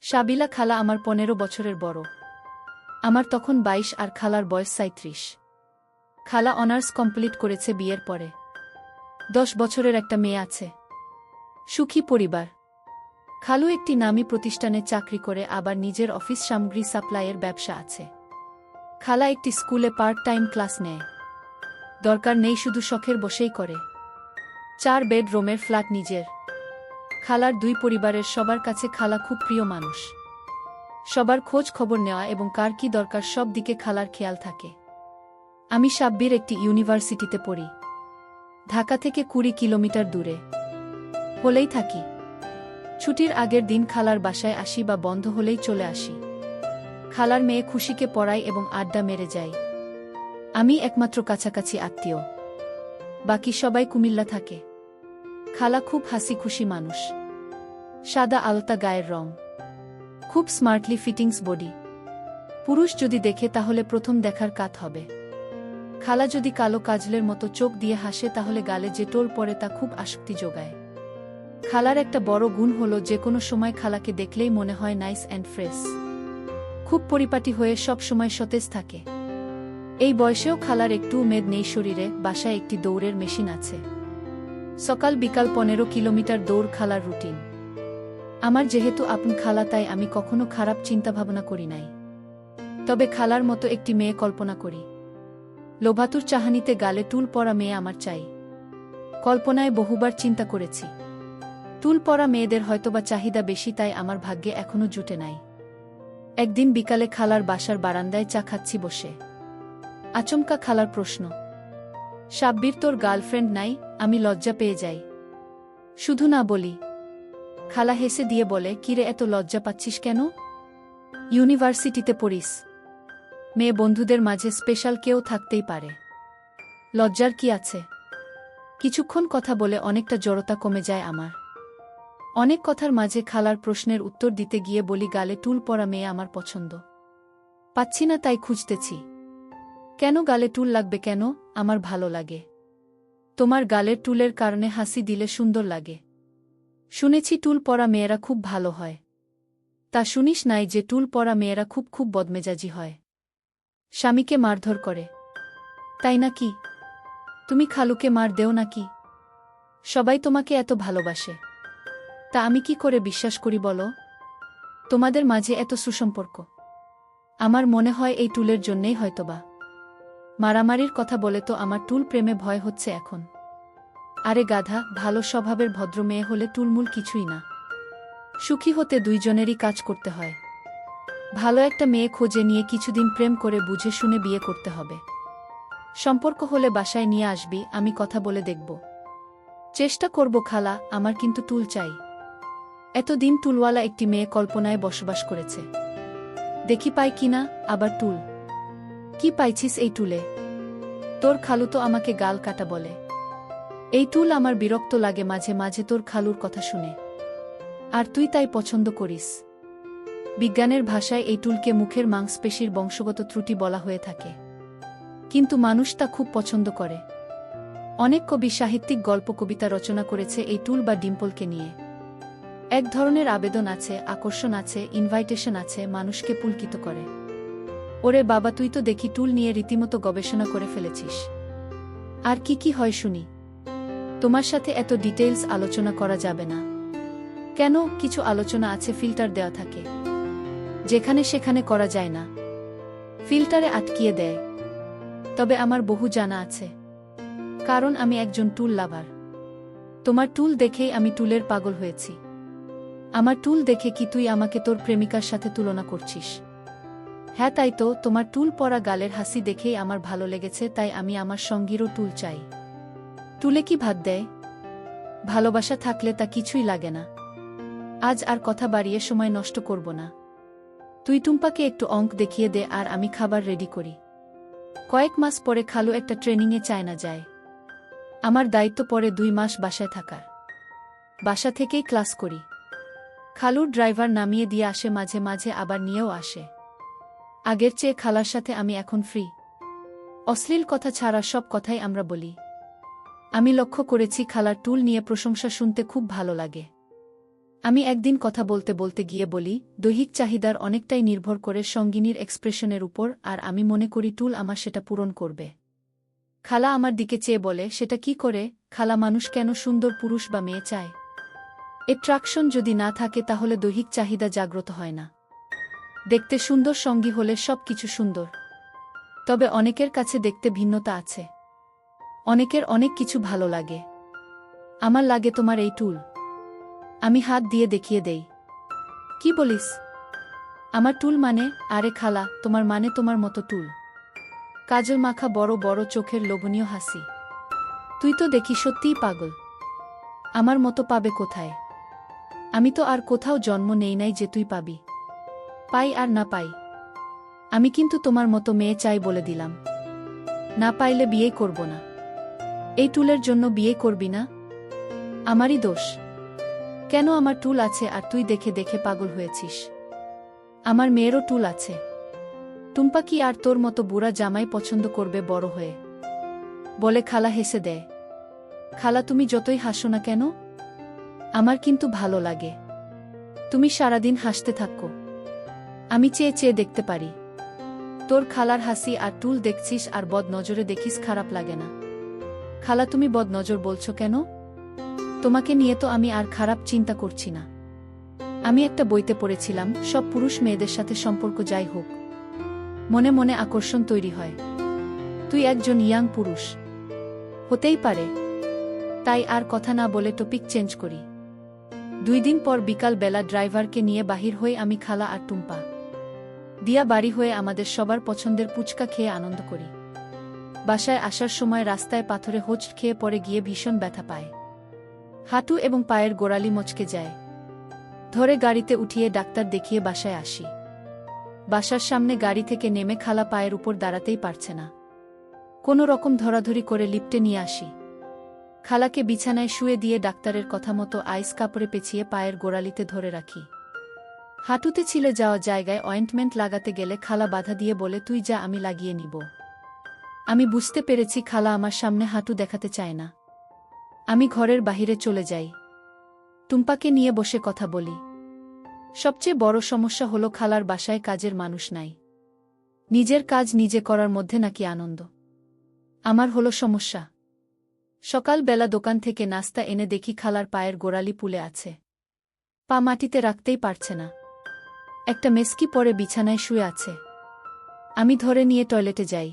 সাবিলা খালা আমার 15 বছরের বড়। আমার তখন 22 আর খালার বয়স 37। খালা অনার্স কমপ্লিট করেছে বিয়ের পরে। 10 বছরের একটা মেয়ে আছে। সুখী পরিবার। খালু একটি নামী প্রতিষ্ঠানে চাকরি করে, আবার নিজের অফিস সামগ্রী সাপ্লাইয়ের ব্যবসা আছে। খালা একটি স্কুলে পার্ট টাইম ক্লাস নেয়। দরকার নেই শুধু শখের বসেই করে। 4 বেডরুমের ফ্ল্যাট নিজের। খালার 2 পরিবারের সবার কাছে খালা খুব প্রিয় মানুষ। সবার খোঁজ খবর নেওয়া এবং কার কি দরকার সব দিকে খালার খেয়াল থাকে। আমি সাব্বির একটি ইউনিভার্সিটিতে পড়ি। ঢাকা থেকে 20 কিলোমিটার দূরে। হলেই থাকি। ছুটির আগের দিন খালার বাসায় আসি বা বন্ধ হলেই চলে আসি। খালার মেয়ে খুশিকে পড়াই এবং আড্ডা মেরে যাই। আমি একমাত্র কাছাকাছি আত্মীয়। বাকি সবাই কুমিল্লা থাকে। খালা খুব হাসি খুশি মানুষ। সাদা আলতা গায়ের রং। খুব স্মার্টলি ফিটিংস বডি। পুরুষ যদি দেখে তাহলে প্রথম দেখার কাত হবে। খালা যদি কালো কাজলের মতো চোখ দিয়ে হাসে তাহলে গালে যে টোল পড়ে তা খুব আসক্তি যোগায়। খালার একটা বড় গুণ হলো যে কোনো সময় খালাকে দেখলেই মনে হয় নাইস অ্যান্ড ফ্রেশ। খুব পরিপাটি হয়ে সব সময় সতেজ থাকে। এই বয়সেও খালার একটু মেদ নেই শরীরে। বাসায় একটি দৌড়ের মেশিন আছে। সকাল বিকাল 15 কিলোমিটার দৌড় খালার রুটিন। আমার যেহেতু আপন খালা তাই আমি কখনো খারাপ চিন্তাভাবনা করি নাই। তবে খালার মতো একটি মেয়ে কল্পনা করি। লোভাতুর চাহানিতে গালে টুল পরা মেয়ে আমার চাই। কল্পনায় বহুবার চিন্তা করেছি। টুল পরা মেয়েদের হয়তোবা চাহিদা বেশি, তাই আমার ভাগ্যে এখনো জুটে নাই। একদিন বিকালে খালার বাসার বারান্দায় চা খাচ্ছি বসে। আচমকা খালার প্রশ্ন, সাব্বির তোর গার্লফ্রেন্ড নাই? আমি লজ্জা পেয়ে যাই। শুধু না বলি। খালা হেসে দিয়ে বলে, কিরে এত লজ্জা পাচ্ছিস কেন? ইউনিভার্সিটিতে পড়িস। মেয়ে বন্ধুদের মাঝে স্পেশাল কেউ থাকতেই পারে। লজ্জার কি আছে? কিছুক্ষণ কথা বলে অনেকটা জড়তা কমে যায় আমার। অনেক কথার মাঝে খালার প্রশ্নের উত্তর দিতে গিয়ে বলি, গালে টুল পরা মেয়ে আমার পছন্দ। পাচ্ছি না তাই খুঁজতেছি। কেন গালে টুল লাগবে কেন? আমার ভালো লাগে। তোমার গালের টুলের কারণে হাসি দিলে সুন্দর লাগে। শুনেছি টুল পরা মেয়েরা খুব ভালো হয়। তা শুনিস নাই যে টুল পরা মেয়েরা খুব খুব বদমেজাজি হয়? স্বামীকে মারধর করে। তাই নাকি? তুমি খালুকে মার দেও নাকি? সবাই তোমাকে এত ভালোবাসে। তা আমি কি করে বিশ্বাস করি বলো? তোমাদের মাঝে এত সুসম্পর্ক। আমার মনে হয় এই টুলের জন্যেই হয়তোবা। মারামারির কথা বলে তো আমার টুল প্রেমে ভয় হচ্ছে এখন। আরে গাধা, ভালো স্বভাবের ভদ্র মেয়ে হলে টুলমুল কিছুই না। সুখী হতে দুইজনেরই কাজ করতে হয়। ভালো একটা মেয়ে খোঁজে নিয়ে কিছুদিন প্রেম করে বুঝে শুনে বিয়ে করতে হবে। সম্পর্ক হলে বাসায় নিয়ে আসবি, আমি কথা বলে দেখব। চেষ্টা করব খালা, আমার কিন্তু টুল চাই। এতদিন টুলওয়ালা একটি মেয়ে কল্পনায় বসবাস করেছে। দেখি পাই কিনা আবার টুল। কি পাইছিস এই টুলে? তোর খালু তো আমাকে গাল কাটা বলে। এই টুল আমার বিরক্ত লাগে মাঝে মাঝে তোর খালুর কথা শুনে। আর তুই তাই পছন্দ করিস। বিজ্ঞানের ভাষায় এই টুলকে মুখের মাংসপেশির বংশগত ত্রুটি বলা হয়ে থাকে। কিন্তু মানুষ তা খুব পছন্দ করে। অনেক কবি সাহিত্যিক গল্প কবিতা রচনা করেছে এই টুল বা ডিম্পলকে নিয়ে। এক ধরনের আবেদন আছে, আকর্ষণ আছে, ইনভাইটেশন আছে, মানুষকে পুলকিত করে। ওরে বাবা, তুই তো দেখি টুল নিয়ে রীতিমতো গবেষণা করে ফেলেছিস। আর কি কি হয় শুনি? তোমার সাথে এত ডিটেইলস আলোচনা করা যাবে না। কেন? কিছু আলোচনা আছে ফিল্টার দেওয়া থাকে। যেখানে সেখানে করা যায় না। ফিল্টারে আটকিয়ে দেয়। তবে আমার বহু জানা আছে। কারণ আমি একজন টুল লাভার। তোমার টুল দেখেই আমি টুলের পাগল হয়েছি। আমার টুল দেখে কি তুই আমাকে তোর প্রেমিকার সাথে তুলনা করছিস? হ্যাঁ তাই তো, তোমার টুল পরা গালের হাসি দেখেই আমার ভালো লেগেছে, তাই আমি আমার সঙ্গীরও টুল চাই। টুলে কি ভাত দেয়? ভালোবাসা থাকলে তা কিছুই লাগে না। আজ আর কথা বাড়িয়ে সময় নষ্ট করব না। তুই টুম্পাকে একটু অঙ্ক দেখিয়ে দে আর আমি খাবার রেডি করি। কয়েক মাস পরে খালু একটা ট্রেনিংয়ে চায়না যায়। আমার দায়িত্ব পড়ে 2 মাস বাসায় থাকার। বাসা থেকেই ক্লাস করি। খালুর ড্রাইভার নামিয়ে দিয়ে আসে মাঝে মাঝে, আবার নিয়েও আসে। আগের চেয়ে খালার সাথে আমি এখন ফ্রি। অশ্লীল কথা ছাড়া সব কথাই আমরা বলি। আমি লক্ষ্য করেছি খালার টুল নিয়ে প্রশংসা শুনতে খুব ভালো লাগে। আমি একদিন কথা বলতে বলতে গিয়ে বলি, দৈহিক চাহিদার অনেকটাই নির্ভর করে সঙ্গিনীর এক্সপ্রেশনের উপর, আর আমি মনে করি টুল আমার সেটা পূরণ করবে। খালা আমার দিকে চেয়ে বলে, সেটা কি করে খালা? মানুষ কেন সুন্দর পুরুষ বা মেয়ে চায়? অ্যাট্রাকশন যদি না থাকে তাহলে দৈহিক চাহিদা জাগ্রত হয় না। দেখতে সুন্দর সঙ্গী হলে সব কিছু সুন্দর। তবে অনেকের কাছে দেখতে ভিন্নতা আছে। অনেকের অনেক কিছু ভালো লাগে। আমার লাগে তোমার এই টুল। আমি হাত দিয়ে দেখিয়ে দেই। কি বলিস? আমার টুল মানে? আরে খালা, তোমার মানে তোমার মতো টুল। কাজল মাখা বড় বড় চোখের লোভনীয় হাসি। তুই তো দেখি সত্যিই পাগল। আমার মতো পাবে কোথায়? আমি তো আর কোথাও জন্ম নেই নাই যে তুই পাবি। পাই আর না পাই, আমি কিন্তু তোমার মতো মেয়ে চাই বলে দিলাম। না পাইলে বিয়ে করব না। এই টুলের জন্য বিয়ে করবি না? আমারই দোষ। কেন? আমার টুল আছে আর তুই দেখে দেখে পাগল হয়েছিস। আমার মেয়েরও টুল আছে। টুম্পা কি আর তোর মতো বুড়া জামাই পছন্দ করবে বড় হয়ে? বলে খালা হেসে দেয়। খালা, তুমি যতই হাসো না কেন, আমার কিন্তু ভালো লাগে। তুমি সারাদিন হাসতে থাকো, আমি চেয়ে চেয়ে দেখতে পারি। তোর খালার হাসি আর টুল দেখছিস আর বদ নজরে দেখিস, খারাপ লাগে না? খালা, তুমি বদ নজর বলছো কেন? তোমাকে নিয়ে তো আমি আর খারাপ চিন্তা করছি না। আমি একটা বইতে পড়েছিলাম, সব পুরুষ মেয়েদের সাথে সম্পর্ক যাই হোক, মনে মনে আকর্ষণ তৈরি হয়। তুই একজন ইয়াং পুরুষ, হতেই পারে। তাই আর কথা না বলে টপিক চেঞ্জ করি। 2 দিন পর বিকাল বেলা ড্রাইভারকে নিয়ে বাহির হয়ে আমি, খালা আর টুম্পা দিয়া বাড়ি হয়ে আমাদের সবার পছন্দের পুচকা খেয়ে আনন্দ করি। বাসায় আসার সময় রাস্তায় পাথরে হোঁচট খেয়ে পড়ে গিয়ে ভীষণ ব্যথা পায়। হাঁটু এবং পায়ের গোড়ালি মচকে যায়। ধরে গাড়িতে উঠিয়ে ডাক্তার দেখিয়ে বাসায় আসি। বাসার সামনে গাড়ি থেকে নেমে খালা পায়ের উপর দাঁড়াতেই পারছে না। কোনো রকম ধরাধরি করে লিফটে নিয়ে আসি। খালাকে বিছানায় শুয়ে দিয়ে ডাক্তারের কথা মতো আইস কাপড়ে পেঁচিয়ে পায়ের গোড়ালিতে ধরে রাখি। হাঁটুতে ছিলে যাওয়া জায়গায় অয়েন্টমেন্ট লাগাতে গেলে খালা বাধা দিয়ে বলে, তুই যা, আমি লাগিয়ে নিব। আমি বুঝতে পেরেছি খালা আমার সামনে হাঁটু দেখাতে চায় না। আমি ঘরের বাহিরে চলে যাই। টুম্পাকে নিয়ে বসে কথা বলি। সবচেয়ে বড় সমস্যা হলো খালার বাসায় কাজের মানুষ নাই। নিজের কাজ নিজে করার মধ্যে নাকি আনন্দ। আমার হলো সমস্যা। সকালবেলা দোকান থেকে নাস্তা এনে দেখি খালার পায়ের গোড়ালি পুলে আছে। পা মাটিতে রাখতেই পারছে না। একটা মেস্কি পরে বিছানায় শুয়ে আছে। আমি ধরে নিয়ে টয়লেটে যাই।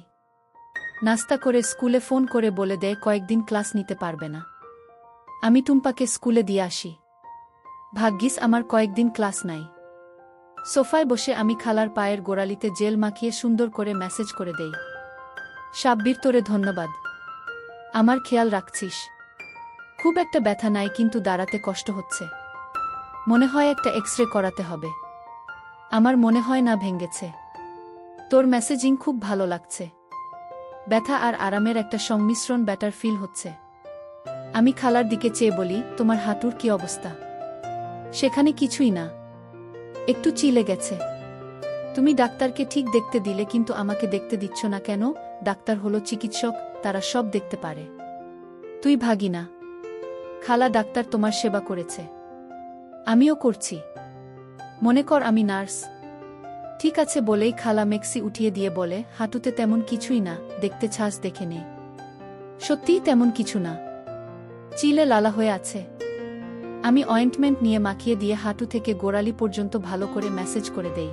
নাস্তা করে স্কুলে ফোন করে বলে দেয় কয়েকদিন ক্লাস নিতে পারবে না। আমি টুম্পাকে স্কুলে দিয়ে আসি। ভাগ্যিস আমার কয়েকদিন ক্লাস নাই। সোফায় বসে আমি খালার পায়ের গোড়ালিতে জেল মাখিয়ে সুন্দর করে মেসেজ করে দেই, সাব্বির, তোরে ধন্যবাদ, আমার খেয়াল রাখছিস। খুব একটা ব্যথা নাই, কিন্তু দাঁড়াতে কষ্ট হচ্ছে। মনে হয় একটা এক্সরে করাতে হবে। আমার মনে হয় না ভেঙেছে। তোর মেসেজিং খুব ভালো লাগছে। ব্যথা আর আরামের একটা সংমিশ্রণ, ব্যাটার ফিল হচ্ছে। আমি খালার দিকে চেয়ে বলি, তোমার হাঁটুর কি অবস্থা? সেখানে কিছুই না, একটু চিলে গেছে। তুমি ডাক্তারকে ঠিক দেখতে দিলে, কিন্তু আমাকে দেখতে দিচ্ছ না কেন? ডাক্তার হলো চিকিৎসক, তারা সব দেখতে পারে। তুই ভাগি না। খালা, ডাক্তার তোমার সেবা করেছে, আমিও করছি। মনে কর আমি নার্স। ঠিক আছে বলেই খালা মেক্সি উঠিয়ে দিয়ে বলে, হাঁটুতে তেমন কিছুই না, দেখতে ছাস, দেখে নে। সত্যিই তেমন কিছু না, চিলে লালা হয়ে আছে। আমি অয়েন্টমেন্ট নিয়ে মাখিয়ে দিয়ে হাঁটু থেকে গোড়ালি পর্যন্ত ভালো করে ম্যাসেজ করে দেই।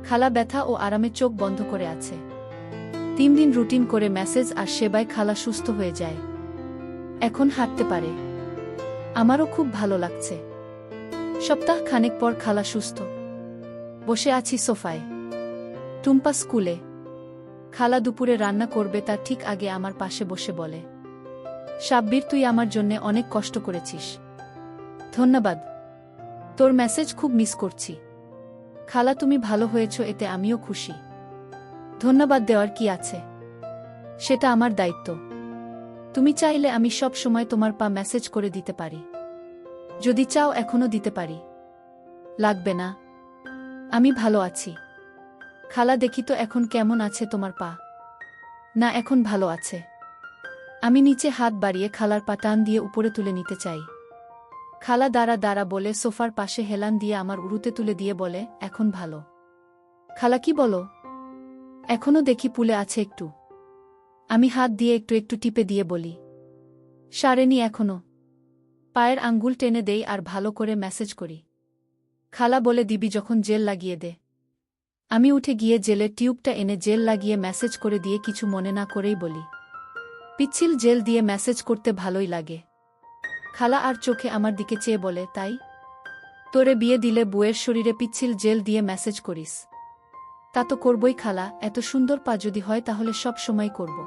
খালা ব্যথা ও আরামে চোখ বন্ধ করে আছে। 3 দিন রুটিন করে ম্যাসেজ আর সেবায় খালা সুস্থ হয়ে যায়। এখন হাঁটতে পারে। আমারও খুব ভালো লাগছে। সপ্তাহ খানেক পর খালা সুস্থ। বসে আছি সোফায়। টুম্পা স্কুলে। খালা দুপুরে রান্না করবে তার ঠিক আগে আমার পাশে বসে বলে, সাব্বির, তুই আমার জন্যে অনেক কষ্ট করেছিস। ধন্যবাদ। তোর মেসেজ খুব মিস করছি। খালা, তুমি ভালো হয়েছ এতে আমিও খুশি। ধন্যবাদ দেওয়ার কি আছে, সেটা আমার দায়িত্ব। তুমি চাইলে আমি সব সময় তোমার পা মেসেজ করে দিতে পারি। যদি চাও এখনো দিতে পারি। লাগবে না, আমি ভালো আছি। খালা, দেখি তো এখন কেমন আছে তোমার পা। না, এখন ভালো আছে। আমি নিচে হাত বাড়িয়ে খালার পা টান দিয়ে উপরে তুলে নিতে চাই। খালা দাঁড়া দাঁড়া বলে সোফার পাশে হেলান দিয়ে আমার উরুতে তুলে দিয়ে বলে, এখন ভালো। খালা কি বলো? এখনো দেখি পুলে আছে একটু। আমি হাত দিয়ে একটু একটু টিপে দিয়ে বলি, সারেনি এখনো। পায়ের আঙ্গুল টেনে দেই আর ভালো করে ম্যাসেজ করি। খালা বলে, দিবি যখন জেল লাগিয়ে দে। আমি উঠে গিয়ে জেলের টিউবটা এনে জেল লাগিয়ে ম্যাসেজ করে দিয়ে কিছু মনে না করেই বলি, পিচ্ছিল জেল দিয়ে ম্যাসেজ করতে ভালোই লাগে। খালা আর চোখে আমার দিকে চেয়ে বলে, তাই? তোরে বিয়ে দিলে বউয়ের শরীরে পিচ্ছিল জেল দিয়ে ম্যাসেজ করিস? তা তো করবই খালা, এত সুন্দর পা যদি হয় তাহলে সব সময় করব।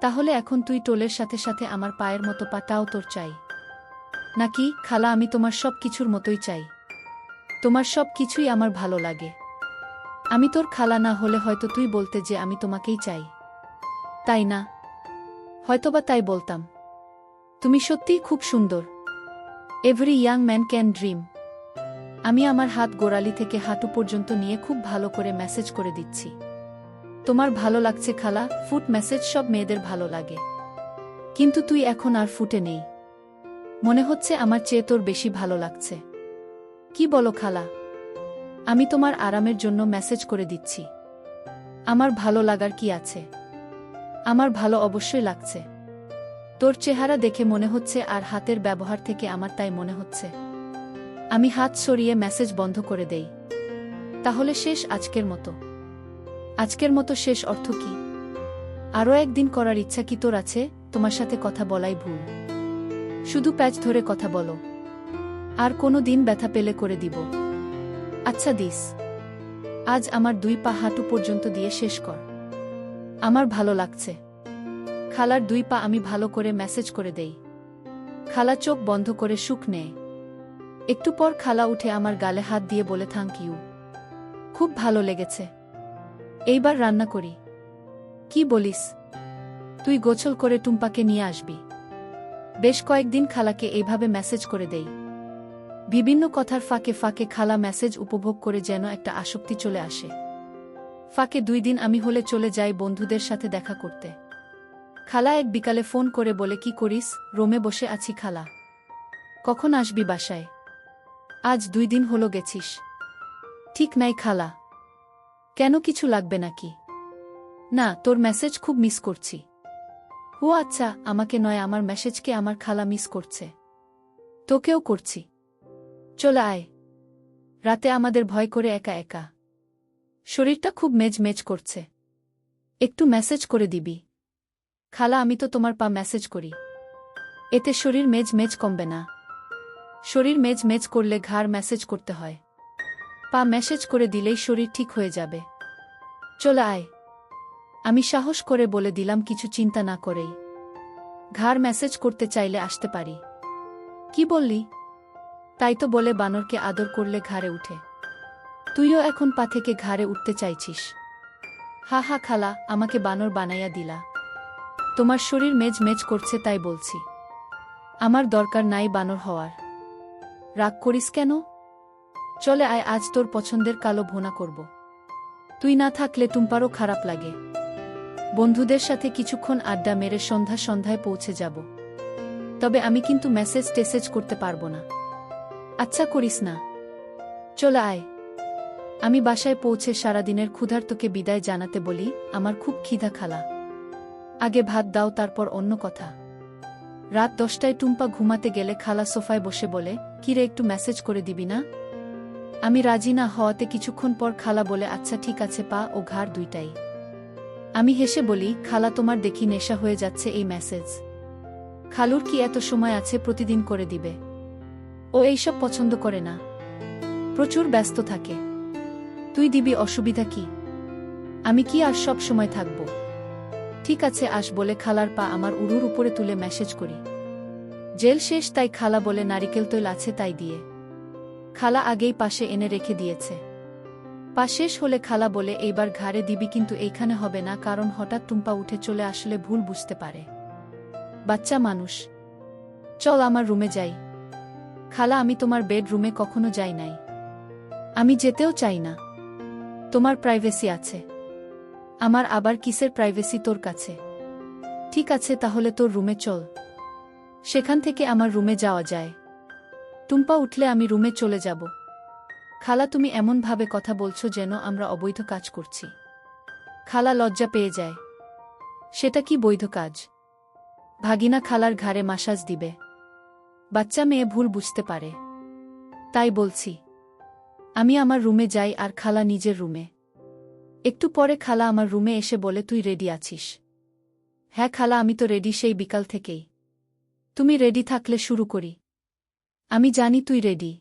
তাহলে এখন তুই টোলের সাথে সাথে আমার পায়ের মতো পাটাও তোর চাই নাকি? খালা, আমি তোমার সব কিছুর মতোই চাই। তোমার সব কিছুই আমার ভালো লাগে। আমি তোর খালা না হলে হয়তো তুই বলতে যে আমি তোমাকেই চাই, তাই না? হয়তোবা তাই বলতাম। তুমি সত্যিই খুব সুন্দর। Every young man can dream. আমি আমার হাত গোড়ালি থেকে হাঁটু পর্যন্ত নিয়ে খুব ভালো করে মেসেজ করে দিচ্ছি। তোমার ভালো লাগছে খালা? ফুট মেসেজ সব মেয়েদের ভালো লাগে, কিন্তু তুই এখন আর ফুটে নেই। মনে হচ্ছে আমার চেয়ে তোর বেশি ভালো লাগছে। কি বলো খালা? আমি তোমার আরামের জন্য মেসেজ করে দিচ্ছি। আমার ভালো লাগার কি আছে? আমার ভালো অবশ্যই লাগছে। তোর চেহারা দেখে মনে হচ্ছে আর হাতের ব্যবহার থেকে আমার তাই মনে হচ্ছে। আমি হাত সরিয়ে মেসেজ বন্ধ করে দেই। তাহলে শেষ আজকের মতো? আজকের মতো শেষ অর্থ কি? আরও একদিন করার ইচ্ছা কি তোর আছে? তোমার সাথে কথা বলাই ভুল। শুধু প্যাচ ধরে কথা বলো। আর কোনো দিন ব্যথা পেলে করে দিব। আচ্ছা দিস। আজ আমার 2 পা হাঁটু পর্যন্ত দিয়ে শেষ কর। আমার ভালো লাগছে। খালার 2 পা আমি ভালো করে মেসেজ করে দেই। খালা চোখ বন্ধ করে সুখ নেয়। একটু পর খালা উঠে আমার গালে হাত দিয়ে বলে, থ্যাংক ইউ, খুব ভালো লেগেছে। এইবার রান্না করি। কি বলিস? তুই গোছল করে টুম্পাকে নিয়ে আসবি। বেশ কয়েকদিন খালাকে এইভাবে মেসেজ করে দেই। বিভিন্ন কথার ফাঁকে ফাঁকে খালা মেসেজ উপভোগ করে যেন একটা আসক্তি চলে আসে। ফাঁকে 2 দিন আমি হলে চলে যাই বন্ধুদের সাথে দেখা করতে। খালা এক বিকালে ফোন করে বলে, কি করিস? রোমে বসে আছি খালা। কখন আসবি বাসায়? আজ 2 দিন হলো গেছিস। ঠিক নাই খালা। কেন, কিছু লাগবে নাকি? না, তোর মেসেজ খুব মিস করছি। ও আচ্ছা, আমাকে নয়, আমার মেসেজকে আমার খালা মিস করছে। তোকেও করছি। চলে আয়। রাতে আমাদের ভয় করে একা একা। শরীরটা খুব মেজ করছে। একটু মেসেজ করে দিবি? খালা, আমি তো তোমার পা মেসেজ করি। এতে শরীর মেজ কমবে না। শরীর মেজ করলে ঘাড় মেসেজ করতে হয়। পা মেসেজ করে দিলেই শরীর ঠিক হয়ে যাবে। চলে আয়। আমি সাহস করে বলে দিলাম, কিছু চিন্তা না করেই। ঘাড় মেসেজ করতে চাইলে আসতে পারি। কি বললি? তাই তো বলে বানরকে আদর করলে ঘাড়ে উঠে। তুইও এখন পা থেকে ঘাড়ে উঠতে চাইছিস? হা হা খালা, আমাকে বানর বানাইয়া দিলা। তোমার শরীর মেজ করছে তাই বলছি। আমার দরকার নাই বানর হওয়ার। রাগ করিস কেন? চলে আয়, আজ তোর পছন্দের কালো ভুনা করব। তুই না থাকলে টুম্পারও খারাপ লাগে। বন্ধুদের সাথে কিছুক্ষণ আড্ডা মেরে সন্ধ্যায় পৌঁছে যাব। তবে আমি কিন্তু টেসেজ করতে পারবো না। আচ্ছা করিস না। চলে আয়। আমি বাসায় পৌঁছে সারাদিনের ক্ষুধার্তকে বিদায় জানাতে বলি, আমার খুব খিদা খালা। আগে ভাত দাও, তারপর অন্য কথা। রাত 10টায় টুম্পা ঘুমাতে গেলে খালা সোফায় বসে বলে, কিরে, একটু মেসেজ করে দিবি না? আমি রাজি না হওয়াতে কিছুক্ষণ পর খালা বলে, আচ্ছা ঠিক আছে, পা ও ঘাড় 2টাই। আমি হেসে বলি, খালা, তোমার দেখি নেশা হয়ে যাচ্ছে এই মেসেজ। খালুর কি এত সময় আছে প্রতিদিন করে দিবে? ও এইসব পছন্দ করে না, প্রচুর ব্যস্ত থাকে। তুই দিবি, অসুবিধা কি? আমি কি আর সব সময় থাকব? ঠিক আছে আস বলে খালার পা আমার উরুর উপরে তুলে মেসেজ করি। জেল শেষ তাই খালা বলে, নারিকেল তৈল আছে তাই দিয়ে। খালা আগেই পাশে এনে রেখে দিয়েছে। পা শেষ হলে খালা বলে, এইবার ঘাড়ে দিবি, কিন্তু এইখানে হবে না, কারণ হঠাৎ টুম্পা উঠে চলে আসলে ভুল বুঝতে পারে। বাচ্চা মানুষ। চল আমার রুমে যাই। খালা, আমি তোমার বেডরুমে কখনো যাই নাই। আমি যেতেও চাই না। তোমার প্রাইভেসি আছে। আমার আবার কিসের প্রাইভেসি তোর কাছে? ঠিক আছে, তাহলে তোর রুমে চল। সেখান থেকে আমার রুমে যাওয়া যায়। টুম্পা উঠলে আমি রুমে চলে যাব। খালা তুমি এমনভাবে কথা বলছো যেন আমরা অবৈধ কাজ করছি। খালা লজ্জা পেয়ে যায়। সেটা কি বৈধ কাজ? ভাগিনা খালার ঘাড়ে মাসাজ দিবে। বাচ্চা মেয়ে ভুল বুঝতে পারে। তাই বলছি। আমি আমার রুমে যাই আর খালা নিজের রুমে। একটু পরে খালা আমার রুমে এসে বলে তুই রেডি আছিস? হ্যাঁ খালা আমি তো রেডি সেই বিকাল থেকেই। তুমি রেডি থাকলে শুরু করি। আমি জানি তুই রেডি।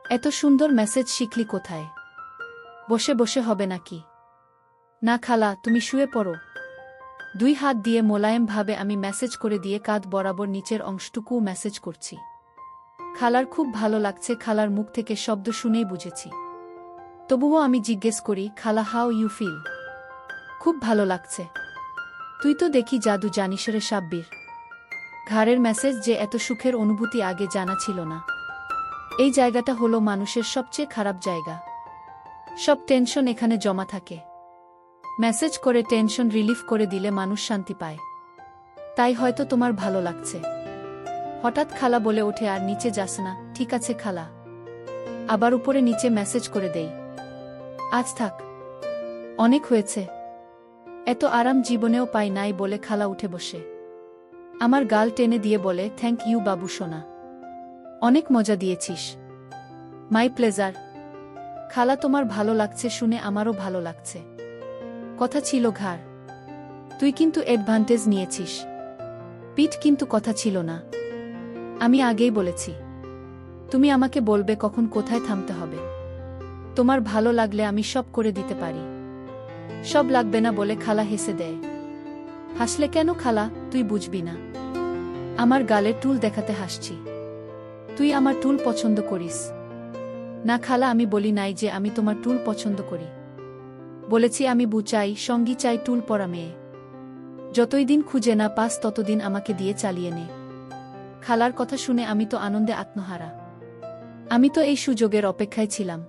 এত সুন্দর মেসেজ শিখলি কোথায়? বসে বসে হবে নাকি? না খালা তুমি শুয়ে পড়ো। 2 হাত দিয়ে মোলায়েমভাবে আমি মেসেজ করে দিয়ে কাঁধ বরাবর নিচের অংশটুকুও মেসেজ করছি। খালার খুব ভালো লাগছে। খালার মুখ থেকে শব্দ শুনেই বুঝেছি। তবুও আমি জিজ্ঞেস করি খালা হাউ ইউ ফিল? খুব ভালো লাগছে। তুই তো দেখি জাদু জানিস রে সাব্বির। ঘাড়ের মেসেজ যে এত সুখের অনুভূতি আগে জানা ছিল না। এই জায়গাটা হলো মানুষের সবচেয়ে খারাপ জায়গা। সব টেনশন এখানে জমা থাকে। মেসেজ করে টেনশন রিলিফ করে দিলে মানুষ শান্তি পায়। তাই হয়তো তোমার ভালো লাগছে। হঠাৎ খালা বলে ওঠে আর নিচে যাস না? ঠিক আছে খালা। আবার উপরে নিচে মেসেজ করে দেই। আজ থাক, অনেক হয়েছে। এত আরাম জীবনেও পাই নাই বলে খালা উঠে বসে আমার গাল টেনে দিয়ে বলে থ্যাংক ইউ বাবু সোনা। অনেক মজা দিয়েছিস। My pleasure. খালা তোমার ভালো লাগছে শুনে আমারও ভালো লাগছে। কথা ছিল ঘাড়। তুই কিন্তু অ্যাডভান্টেজ নিয়েছিস। পিঠ কিন্তু কথা ছিল না। আমি আগেই বলেছি। তুমি আমাকে বলবে কখন কোথায় থামতে হবে। তোমার ভালো লাগলে আমি সব করে দিতে পারি। সব লাগবে না বলে খালা হেসে দেয়। হাসলে কেন খালা? তুই বুঝবি না। আমার গালে টুল দেখাতে হাসছি। তুই আমার টুল পছন্দ করিস? না খালা আমি বলি নাই যে আমি তোমার টুল পছন্দ করি। বলেছি আমি বউ চাই, সঙ্গী চাই, টুল পরা মেয়ে। যতই দিন খুঁজে না পাস ততদিন আমাকে দিয়ে চালিয়ে নে। খালার কথা শুনে আমি তো আনন্দে আত্মহারা। আমি তো এই সুযোগের অপেক্ষায় ছিলাম।